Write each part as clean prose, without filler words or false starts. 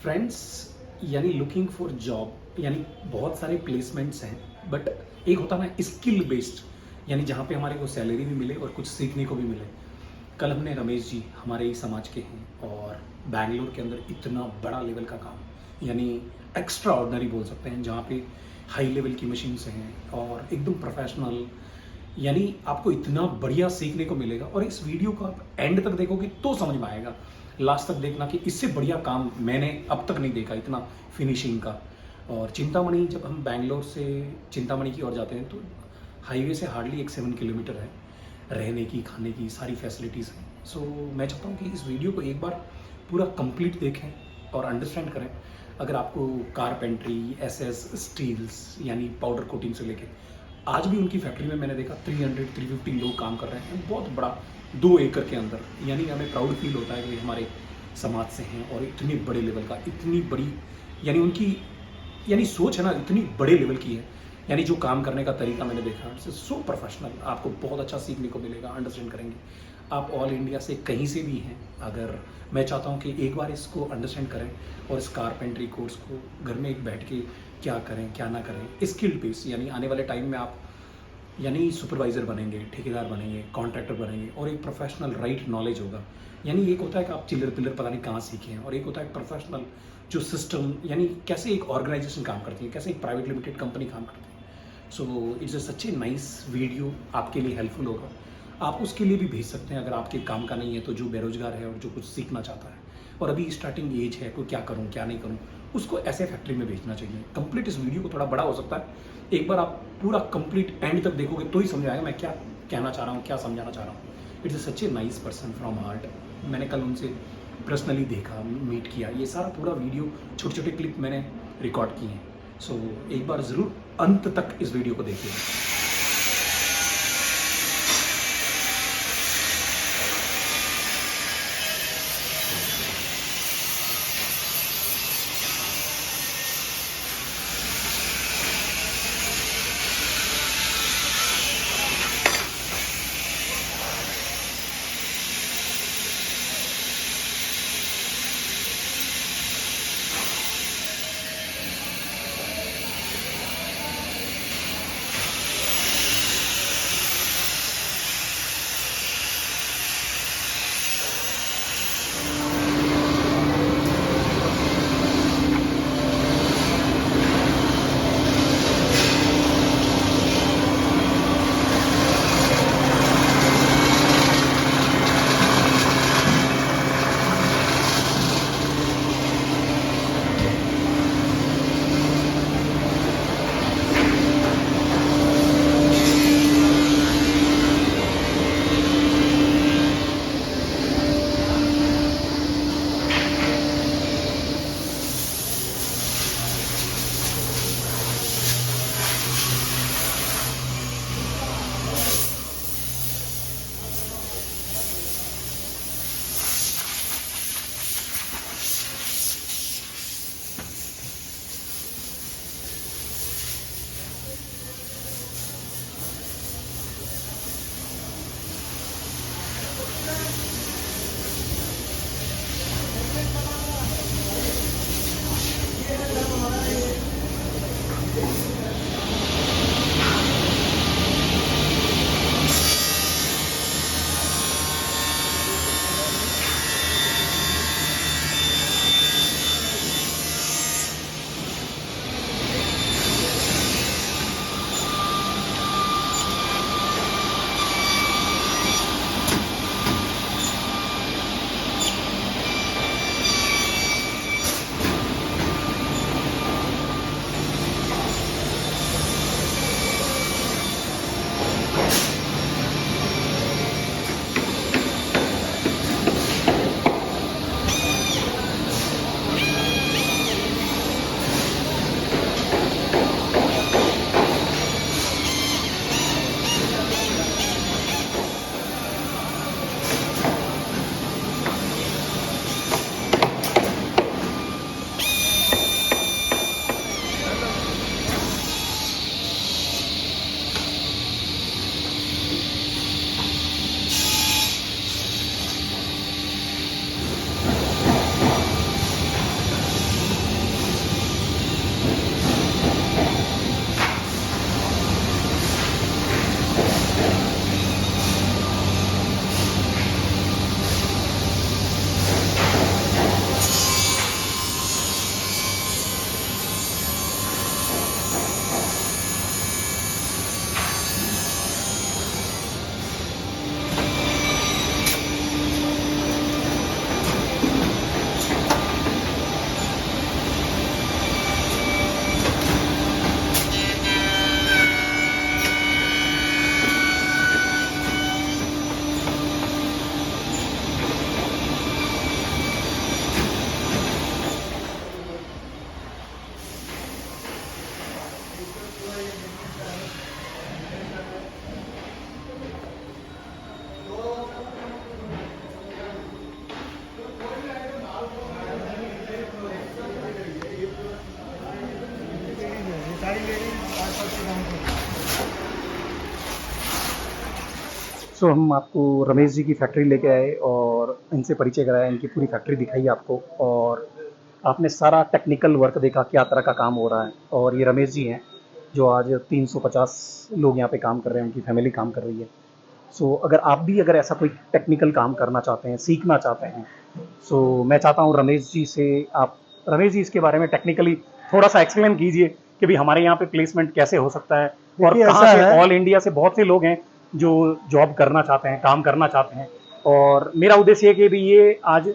Friends, यानी looking for job, यानी बहुत सारे प्लेसमेंट्स हैं, बट एक होता है ना स्किल बेस्ड, यानी जहाँ पे हमारे को सैलरी भी मिले और कुछ सीखने को भी मिले। कल हमने रमेश जी हमारे ही समाज के हैं और बैंगलोर के अंदर इतना बड़ा लेवल का काम, यानी एक्स्ट्रा ऑर्डनरी बोल सकते हैं, जहाँ पे हाई लेवल की मशीन्स हैं और एकदम प्रोफेशनल, यानी आपको इतना बढ़िया सीखने को मिलेगा। और इस वीडियो को आप एंड तक देखोगे तो समझ में आएगा, लास्ट तक देखना कि इससे बढ़िया काम मैंने अब तक नहीं देखा, इतना फिनिशिंग का। और चिंतामणि, जब हम बैंगलोर से चिंतामणि की ओर जाते हैं तो हाईवे से हार्डली 7 किलोमीटर है, रहने की खाने की सारी फैसिलिटीज़ हैं। सो मैं चाहता हूँ कि इस वीडियो को एक बार पूरा कंप्लीट देखें और अंडरस्टैंड करें। अगर आपको कारपेंट्री, एसएस, स्टील्स यानी पाउडर कोटिंग से लेके आज भी उनकी फैक्ट्री में मैंने देखा 300-350 लोग काम कर रहे हैं, बहुत बड़ा 2 एकड़ के अंदर। यानी हमें प्राउड फील होता है कि हमारे समाज से हैं और इतने बड़े लेवल का, इतनी बड़ी, यानी उनकी यानी सोच है ना, इतनी बड़े लेवल की है। यानी जो काम करने का तरीका मैंने देखा, इट्स सो प्रोफेशनल, आपको बहुत अच्छा सीखने को मिलेगा, अंडरस्टैंड करेंगे। आप ऑल इंडिया से कहीं से भी हैं, अगर मैं चाहता हूँ कि एक बार इसको अंडरस्टैंड करें और इस कारपेंट्री कोर्स को घर में एक बैठ के क्या करें क्या ना करें, स्किल बेस, यानी आने वाले टाइम में आप यानी सुपरवाइज़र बनेंगे, ठेकेदार बनेंगे, कॉन्ट्रैक्टर बनेंगे और एक प्रोफेशनल राइट नॉलेज होगा। यानी एक होता है कि आप चिल्लर पिल्लर पता नहीं कहाँ सीखे हैं, और एक होता है प्रोफेशनल जो सिस्टम, यानी कैसे एक ऑर्गेनाइजेशन काम करती है, कैसे एक प्राइवेट लिमिटेड कंपनी काम करती है। So it's a such a nice video, आपके लिए हेल्पफुल होगा। आप उसके लिए भी भेज सकते हैं अगर आपके काम का नहीं है, तो जो बेरोजगार है और जो कुछ सीखना चाहता है और अभी स्टार्टिंग एज है, कोई क्या करूँ क्या नहीं करूँ, उसको ऐसे फैक्ट्री में भेजना चाहिए। कंप्लीट इस वीडियो को थोड़ा बड़ा हो सकता है, एक बार आप पूरा कंप्लीट एंड तक देखोगे तो ही समझ आएगा मैं क्या कहना चाह रहा हूँ, क्या समझाना चाह रहा हूँ। It's such a nice person from heart. मैंने कल उनसे पर्सनली देखा, मीट किया, ये सारा पूरा वीडियो छोटे छोटे क्लिप मैंने रिकॉर्ड किए हैं। सो एक बार ज़रूर अंत तक इस वीडियो को देखिए। सो हम आपको रमेश जी की फैक्ट्री लेके आए और इनसे परिचय कराया, इनकी पूरी फैक्ट्री दिखाई आपको, और आपने सारा टेक्निकल वर्क देखा क्या तरह का काम हो रहा है। और ये रमेश जी हैं जो आज 350 लोग यहाँ पे काम कर रहे हैं, उनकी फैमिली काम कर रही है। सो अगर आप भी अगर ऐसा कोई टेक्निकल काम करना चाहते हैं, सीखना चाहते हैं, सो मैं चाहता हूँ रमेश जी से आप, रमेश जी इसके बारे में टेक्निकली थोड़ा सा एक्सप्लेन कीजिए कि भाई हमारे यहाँ पे प्लेसमेंट कैसे हो सकता है, और देखिए, कहाँ ऐसा से है। ऑल इंडिया से बहुत से लोग हैं जो जॉब करना चाहते हैं, काम करना चाहते हैं। और मेरा उद्देश्य है कि भी ये आज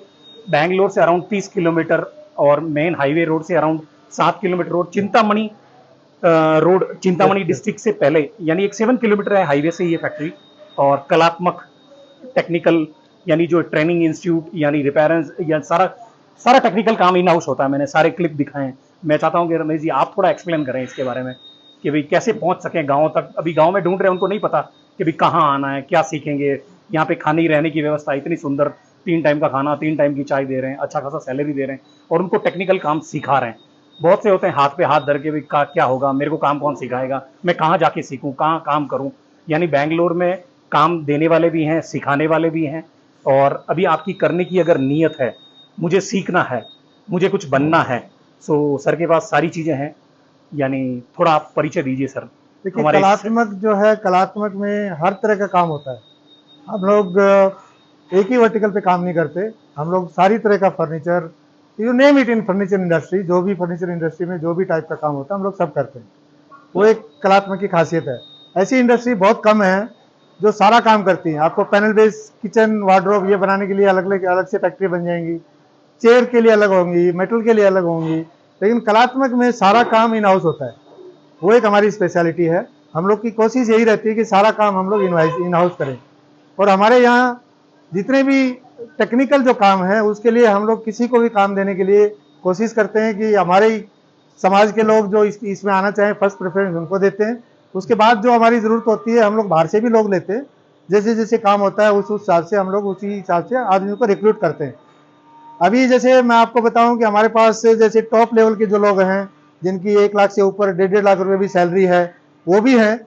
बैंगलोर से अराउंड 30 किलोमीटर और मेन हाईवे रोड से around 7 kilometre road, Chintamani road, Chintamani district से पहले, यानी एक 7 किलोमीटर है हाईवे से ये फैक्ट्री। और कलात्मक टेक्निकल यानी जो ट्रेनिंग इंस्टीट्यूट यानी रिपेयरेंस या सारा सारा टेक्निकल काम इन हाउस होता है। मैंने सारे क्लिप दिखाए हैं। मैं चाहता हूँ कि रमेश जी आप थोड़ा एक्सप्लेन करें इसके बारे में कि भाई कैसे पहुंच सकें गाँव तक। अभी गाँव में ढूंढ रहे हैं, उनको नहीं पता कि भाई कहाँ आना है, क्या सीखेंगे। यहाँ पे खाने रहने की व्यवस्था इतनी सुंदर, 3 टाइम का खाना, 3 टाइम की चाय दे रहे हैं, अच्छा खासा सैलरी दे रहे हैं, और उनको टेक्निकल काम सिखा रहे हैं। बहुत से होते हैं हाथ पे हाथ धर के, भाई क्या होगा, मेरे को काम कौन सिखाएगा, मैं कहाँ जाके सीखूँ, कहाँ काम करूँ। यानी बैंगलोर में काम देने वाले भी हैं, सिखाने वाले भी हैं। और अभी आपकी करने की अगर नीयत है, मुझे सीखना है, मुझे कुछ बनना है, सो सर के पास सारी चीज़ें हैं। यानी थोड़ा आप परिचय दीजिए सर देखिए, हमारे कलात्मक जो है, कलात्मक में हर तरह का काम होता है। हम लोग एक ही वर्टिकल पे काम नहीं करते। हम लोग सारी तरह का furniture, you name it, in furniture industry, जो भी फर्नीचर इंडस्ट्री में जो भी टाइप का काम होता है हम लोग सब करते हैं। वो एक कलात्मक की खासियत है। ऐसी इंडस्ट्री बहुत कम है जो सारा काम करती है। आपको पैनल बेस किचन वार्डरोब ये बनाने के लिए अलग से फैक्ट्री बन जाएंगी, चेयर के लिए अलग होंगी, मेटल के लिए अलग होंगी, लेकिन कलात्मक में सारा काम इन हाउस होता है। वो एक हमारी स्पेशलिटी है। हम लोग की कोशिश यही रहती है कि सारा काम हम लोग इन हाउस करें। और हमारे यहाँ जितने भी टेक्निकल जो काम है उसके लिए हम लोग किसी को भी काम देने के लिए कोशिश करते हैं कि हमारे ही समाज के लोग जो इसमें आना चाहें, फर्स्ट प्रेफरेंस उनको देते हैं। उसके बाद जो हमारी ज़रूरत होती है हम लोग बाहर से भी लोग लेते हैं। जैसे जैसे काम होता है उस हिसाब से हम लोग उसी हिसाब से आदमियों को रिक्रूट करते हैं। अभी जैसे मैं आपको बताऊं कि हमारे पास जैसे टॉप लेवल के जो लोग हैं, जिनकी 1 लाख से ऊपर 1.5 लाख रुपए भी सैलरी है, वो भी हैं।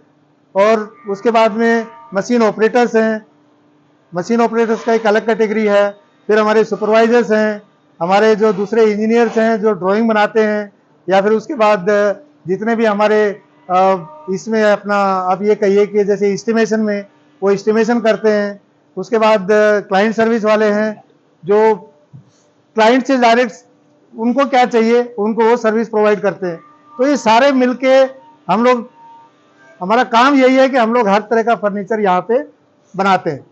और उसके बाद में मशीन ऑपरेटर्स हैं। मशीन ऑपरेटर्स का एक अलग कैटेगरी है। फिर हमारे सुपरवाइजर्स हैं, हमारे जो दूसरे इंजीनियर्स हैं जो ड्राइंग बनाते हैं, या फिर उसके बाद जितने भी हमारे इसमें अपना, आप ये कहिए कि जैसे एस्टिमेशन में वो एस्टिमेशन करते हैं। उसके बाद क्लाइंट सर्विस वाले हैं जो क्लाइंट से डायरेक्ट उनको क्या चाहिए उनको वो सर्विस प्रोवाइड करते हैं। तो ये सारे मिलके हम लोग, हमारा काम यही है कि हम लोग हर तरह का फर्नीचर यहाँ पे बनाते हैं।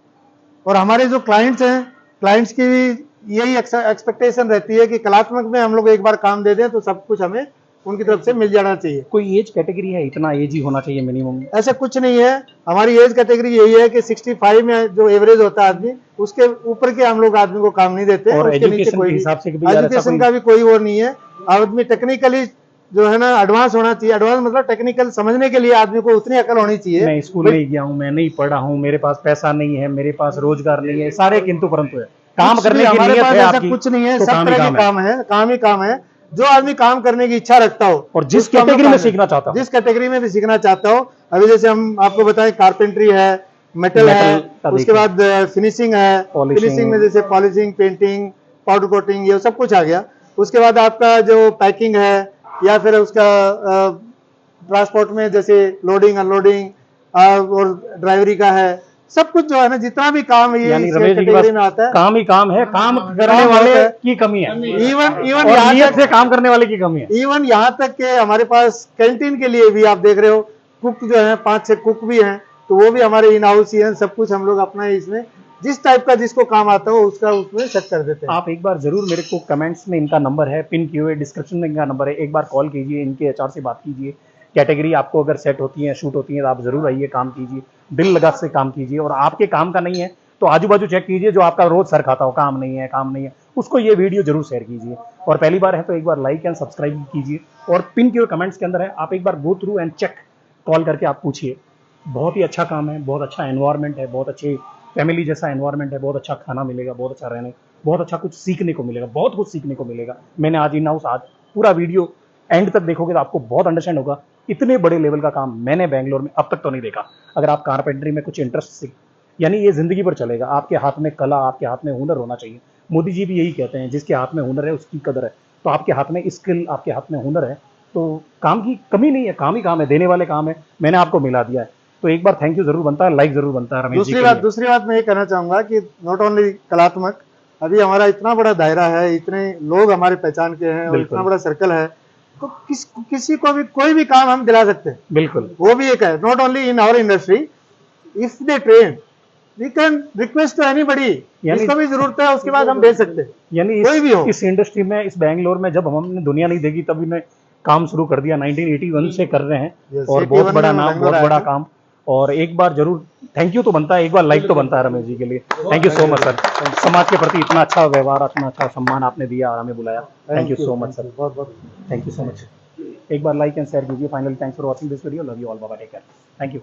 और हमारे जो क्लाइंट्स हैं, क्लाइंट्स की भी यही एक्सपेक्टेशन रहती है कि कलात्मक में हम लोग एक बार काम दे दें तो सब कुछ हमें उनकी तरफ से मिल जाना चाहिए। कोई एज कैटेगरी है, इतना एज ही होना चाहिए मिनिमम? ऐसा कुछ नहीं है। हमारी एज कैटेगरी यही है कि 65 में जो एवरेज होता है आदमी, उसके ऊपर के हम लोग आदमी को काम नहीं देते। और उसके नीचे कोई हिसाब से एजुकेशन का भी कोई वो नहीं है। आदमी टेक्निकली जो है ना एडवांस होना चाहिए। एडवांस मतलब टेक्निकल समझने के लिए आदमी को उतनी अकल होनी चाहिए। मैं स्कूल नहीं गया हूँ, मैं नहीं पढ़ा हूँ, मेरे पास पैसा नहीं है, मेरे पास रोजगार नहीं है, सारे किंतु परंतु है। काम करने की हमारे नीयत पास है ऐसा आपकी, कुछ नहीं है। तो सब तरह के काम है, काम ही काम है। जो आदमी काम करने की इच्छा रखता हो और जिस कैटेगरी में सीखना चाहता हो, जिस कैटेगरी में भी सीखना चाहता हो। अभी जैसे हम आपको बताएं, कारपेंट्री है, मेटल है, उसके बाद फिनिशिंग है। फिनिशिंग में जैसे पॉलिशिंग, पेंटिंग, पाउडर कोटिंग, ये सब कुछ आ गया। उसके बाद आपका जो पैकिंग है, या फिर उसका ट्रांसपोर्ट में जैसे लोडिंग अनलोडिंग और ड्राइवरी का है। सब कुछ जो है ना, जितना भी काम ये कैटेगरी में आता है, काम ही काम है। काम करने वाले की कमी है, इवन यहाँ से काम करने वाले की कमी है। इवन यहाँ तक के हमारे पास कैंटीन के लिए भी आप देख रहे हो, कुक जो है 5-6 कुक भी हैं, तो वो भी हमारे इन हाउस ही हैं। सब कुछ हम लोग अपना इसमें जिस टाइप का जिसको काम आता हो उसका उसमें सेट कर देते हैं। आप एक बार जरूर मेरे को कमेंट्स में इनका नंबर है, पिन किए हुए डिस्क्रिप्शन में इनका नंबर है, एक बार कॉल कीजिए, इनके एचआर से बात कीजिए। कैटेगरी आपको अगर सेट होती है, शूट होती है, तो आप जरूर आइए, काम कीजिए, दिल लगा से काम कीजिए। और आपके काम का नहीं है तो आजू बाजू चेक कीजिए, जो आपका रोज सर खाता हो, काम नहीं है, काम नहीं है, उसको ये वीडियो जरूर शेयर कीजिए। और पहली बार है तो एक बार लाइक एंड सब्सक्राइब कीजिए। और पिन किए हुए कमेंट्स के अंदर है, आप एक बार go through and check, call करके आप पूछिए। बहुत ही अच्छा काम है, बहुत अच्छा एनवायरनमेंट है, बहुत अच्छे फैमिली जैसा एनवायरनमेंट है, बहुत अच्छा खाना मिलेगा, बहुत अच्छा रहने, बहुत अच्छा कुछ सीखने को मिलेगा, बहुत कुछ सीखने को मिलेगा। मैंने आज इन हाउस, आज पूरा वीडियो एंड तक देखोगे तो आपको बहुत अंडरस्टैंड होगा। इतने बड़े लेवल का काम मैंने बैंगलोर में अब तक तो नहीं देखा। अगर आप कारपेंटरी में कुछ इंटरेस्ट यानी ये ज़िंदगी भर चलेगा। आपके हाथ में कला, आपके हाथ में हुनर होना चाहिए। मोदी जी भी यही कहते हैं, जिसके हाथ में हुनर है उसकी कदर है। तो आपके हाथ में स्किल, आपके हाथ में हुनर है, तो काम की कमी नहीं है, काम ही काम है, देने वाले काम है। मैंने आपको मिला दिया है, तो एक बार थैंक यू ज़रूर बनता है, लाइक ज़रूर बनता है रमेश जी के लिए। दूसरी बात मैं ये कहना चाहूंगा कि नॉट ओनली कलात्मक, अभी हमारा इतना बड़ा दायरा है, इतने लोग हमारे पहचान के हैं और बिल्कुल। इतना बड़ा सर्कल है, तो किसी को भी कोई भी काम हम दिला सकते हैं। बिल्कुल। वो भी एक है, not only in our industry, if they train we can request to anybody, जिसको भी जरूरत है उसके बाद हम भेज सकते हैं, यानी कोई भी हो। इस इंडस्ट्री में, इस बैंगलोर में जब हमने दुनिया नहीं देखी तब इन्हें काम शुरू कर दिया, 1981 से कर रहे हैं। Yes, और 81 बहुत बड़ा में नाम, बैंगलोर बहुत आया बड़ा था। काम। और एक बार जरूर थैंक यू तो बनता है, एक बार लाइक तो बनता है रमेश जी के लिए। Thank you so much sir, समाज के प्रति इतना अच्छा व्यवहार, इतना अच्छा सम्मान आपने दिया और हमें बुलाया। Thank you so much sir, बहुत बहुत थैंक यू सो मच। एक बार लाइक एंड शेयर कीजिए। Finally thanks for watching this video, love you all, bye bye, take care, thank you.